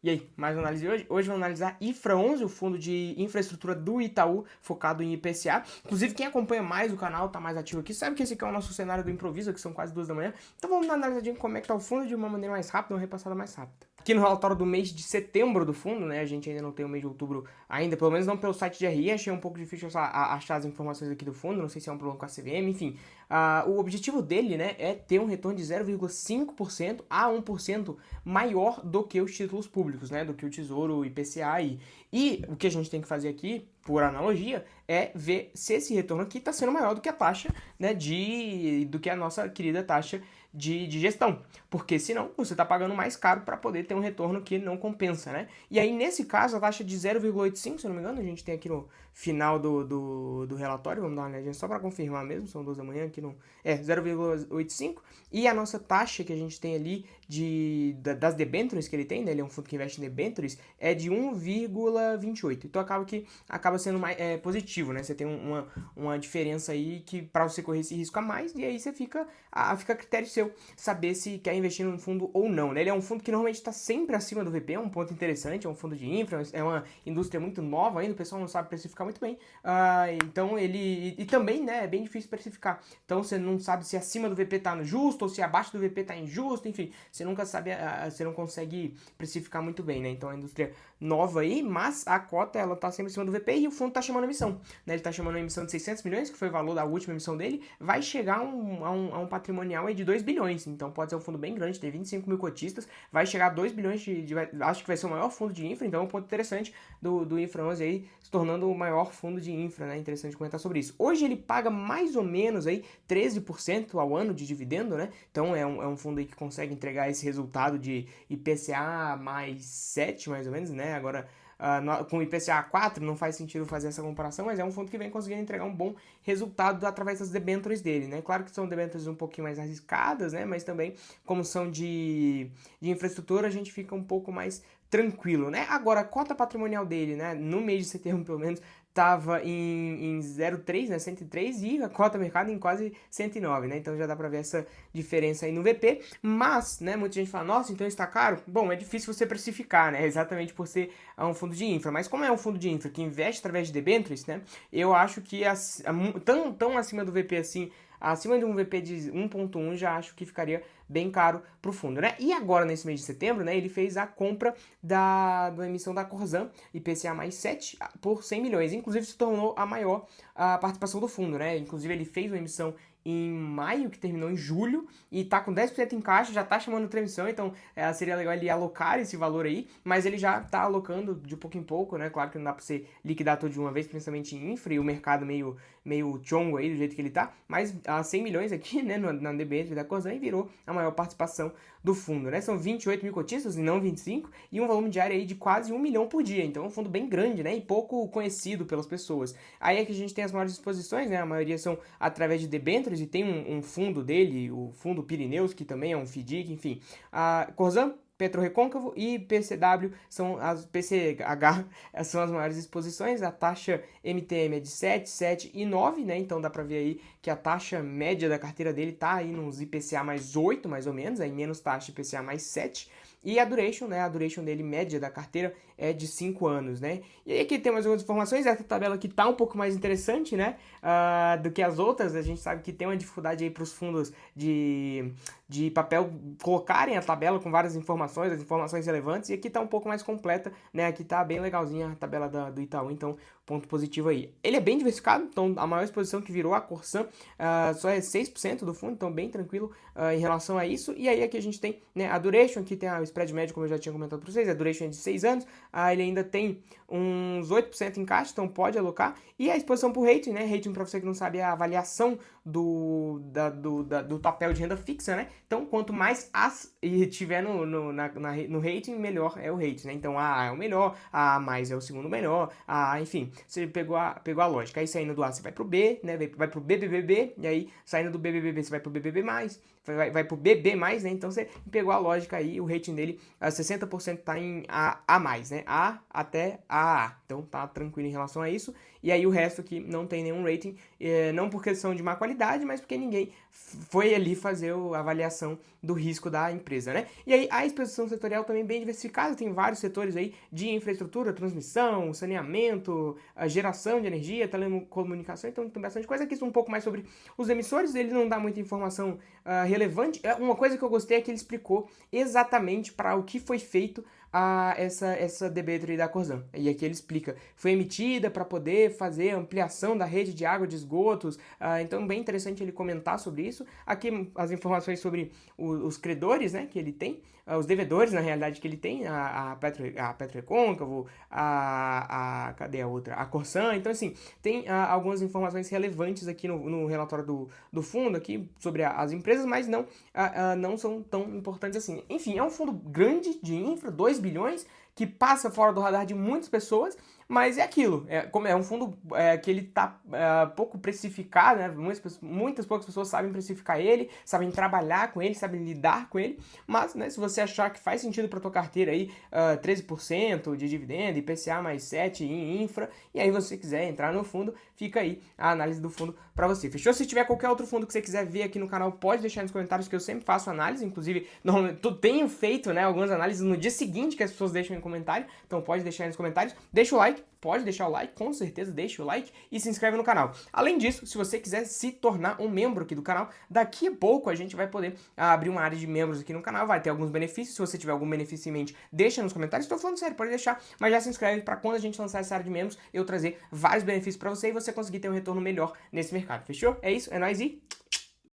E aí, mais uma análise de hoje? Hoje vamos analisar IFRA 11, o fundo de infraestrutura do Itaú, focado em IPCA. Inclusive, quem acompanha mais o canal, tá mais ativo aqui, sabe que esse aqui é o nosso cenário do improviso, que são quase 2 da manhã. Então vamos dar uma analisadinha como é que tá o fundo de uma maneira mais rápida, uma repassada mais rápida. Aqui no relatório do mês de setembro do fundo, né? A gente ainda não tem o mês de outubro ainda, pelo menos não pelo site de RI. Achei um pouco difícil achar as informações aqui do fundo, não sei se é um problema com a CVM, enfim. O objetivo dele, né, é ter um retorno de 0,5% a 1% maior do que os títulos públicos, né, do que o Tesouro, o IPCA. E o que a gente tem que fazer aqui, por analogia, é ver se esse retorno aqui está sendo maior do que a taxa, né, do que a nossa querida taxa de gestão. Porque senão você está pagando mais caro para poder ter um retorno que não compensa, né? E aí, nesse caso, a taxa de 0,85, se eu não me engano, a gente tem aqui no final do relatório, vamos dar uma olhadinha só para confirmar mesmo, são 12 da manhã aqui no... 0,85. E a nossa taxa que a gente tem ali das debêntures que ele tem, né? Ele é um fundo que investe em debêntures, é de 1,28. Então acaba sendo mais positivo, né? Você tem uma diferença aí que para você correr esse risco a mais, e aí você fica a critério seu saber se quer investir num fundo ou não, né? Ele é um fundo que normalmente está sempre acima do VP, é um ponto interessante, é um fundo de infra, é uma indústria muito nova ainda, o pessoal não sabe precificar muito bem, então ele... E também, né, é bem difícil precificar, então você não sabe se acima do VP tá no justo ou se abaixo do VP tá injusto, enfim, você nunca sabe, você não consegue precificar muito bem, né? Então é uma indústria nova aí, mas a cota ela tá sempre acima do VP e o fundo tá chamando a emissão, né? Ele tá chamando a emissão de 600 milhões, que foi o valor da última emissão dele, vai chegar a um patrimonial aí de 2 bilhões, então pode ser um fundo bem grande, tem 25 mil cotistas, vai chegar a 2 bilhões acho que vai ser o maior fundo de infra, então é um ponto interessante do Infra 11 aí, se tornando o maior fundo de infra, né? Interessante comentar sobre isso. Hoje ele paga mais ou menos aí 13% ao ano de dividendo, né? Então é um fundo aí que consegue entregar esse resultado de IPCA mais 7, mais ou menos, né? Agora, com o IPCA 4 não faz sentido fazer essa comparação, mas é um fundo que vem conseguindo entregar um bom resultado através das debêntures dele, né? Claro que são debêntures um pouquinho mais arriscadas, né? Mas também, como são de infraestrutura, a gente fica um pouco mais tranquilo, né? Agora, a cota patrimonial dele, né? No mês de setembro, pelo menos, estava em 0,3, né, 103, e a cota mercado em quase 109, né? Então já dá para ver essa diferença aí no VP, mas, né, muita gente fala, nossa, então está caro? Bom, é difícil você precificar, né? Exatamente por ser um fundo de infra, mas como é um fundo de infra que investe através de debêntures, né? Eu acho que tão acima do VP assim, acima de um VP de 1.1, já acho que ficaria bem caro para o fundo, né? E agora, nesse mês de setembro, né, ele fez a compra da emissão da Corzan IPCA mais 7 por 100 milhões. Inclusive, se tornou a maior participação do fundo, né? Inclusive, ele fez uma emissão em maio, que terminou em julho, e tá com 10% em caixa, já tá chamando transmissão, então seria legal ele alocar esse valor aí, mas ele já tá alocando de pouco em pouco, né? Claro que não dá pra você liquidar tudo de uma vez, principalmente em infra, e o mercado meio chongo aí, do jeito que ele tá, mas 100 milhões aqui, né, na debênture da Corzan, e virou a maior participação do fundo, né? São 28 mil cotistas e não 25, e um volume diário aí de quase 1 milhão por dia, então é um fundo bem grande, né? E pouco conhecido pelas pessoas. Aí é que a gente tem as maiores exposições, né? A maioria são através de debêntures, e tem um fundo dele, o Fundo Pirineus, que também é um FDIC, enfim. A Corzan, Petrorecôncavo e PCW são as PCH são as maiores exposições. A taxa MTM é de 7, 7 e 9, né? Então dá pra ver aí que a taxa média da carteira dele tá aí nos IPCA mais 8, mais ou menos, aí menos taxa IPCA mais 7. E a duration, né? A duration dele média da carteira é de 5 anos, né? E aí aqui tem mais algumas informações. Essa tabela aqui tá um pouco mais interessante, né? Do que as outras. A gente sabe que tem uma dificuldade aí para os fundos de papel colocarem a tabela com várias informações, as informações relevantes. E aqui tá um pouco mais completa, né? Aqui tá bem legalzinha a tabela do Itaú, então ponto positivo aí. Ele é bem diversificado, então a maior exposição que virou a Corsã só é 6% do fundo, então bem tranquilo em relação a isso. E aí aqui a gente tem, né, a duration, aqui tem a spread médio, como eu já tinha comentado para vocês, a duration é de 6 anos, ele ainda tem uns 8% em caixa, então pode alocar. E a exposição por rating, né, rating para você que não sabe é a avaliação do papel de renda fixa, né, então quanto mais as tiver no rating, melhor é o rating, né, então A é o melhor, A mais é o segundo melhor, enfim, você pegou a lógica. Aí saindo do A você vai pro B, né, vai pro BBBB, e aí saindo do BBBB você vai pro BBB+, vai pro BB+, né, então você pegou a lógica aí, o rating dele, 60% tá em A+, né, A até AA, então tá tranquilo em relação a isso. e aí o resto aqui não tem nenhum rating, não por questão de má qualidade, mas porque ninguém foi ali fazer a avaliação do risco da empresa, né? E aí a exposição setorial também bem diversificada, tem vários setores aí de infraestrutura, transmissão, saneamento, a geração de energia, telecomunicação, então tem bastante coisa. Aqui um pouco mais sobre os emissores, ele não dá muita informação relevante. Uma coisa que eu gostei é que ele explicou exatamente para o que foi feito essa debêture da Corsã. E aqui ele explica, foi emitida para poder fazer ampliação da rede de água de esgotos, então bem interessante ele comentar sobre isso. Aqui as informações sobre os credores, né, que ele tem, os devedores, na realidade, que ele tem, a Petrecôncavo, cadê a outra? A Corsã. Então, assim, tem algumas informações relevantes aqui no relatório do fundo, aqui, sobre as empresas, mas não são tão importantes assim. Enfim, é um fundo grande de infra, 2 bilhões, que passa fora do radar de muitas pessoas, mas é aquilo, como é um fundo que ele está pouco precificado, né? Muitas poucas pessoas sabem precificar ele, sabem trabalhar com ele, sabem lidar com ele, mas, né, se você achar que faz sentido para tua carteira aí 13% de dividendo, IPCA mais 7 em infra, e aí você quiser entrar no fundo, fica aí a análise do fundo para você. Fechou? Se tiver qualquer outro fundo que você quiser ver aqui no canal, pode deixar nos comentários, que eu sempre faço análise, inclusive tenho feito, né, algumas análises no dia seguinte que as pessoas deixam em comentário, então pode deixar aí nos comentários, deixa o like, pode deixar o like, com certeza deixa o like e se inscreve no canal. Além disso, se você quiser se tornar um membro aqui do canal, daqui a pouco a gente vai poder abrir uma área de membros aqui no canal, vai ter alguns benefícios, se você tiver algum benefício em mente, deixa nos comentários, estou falando sério, pode deixar, mas já se inscreve para quando a gente lançar essa área de membros, eu trazer vários benefícios para você e você conseguir ter um retorno melhor nesse mercado, fechou? É isso, é nóis e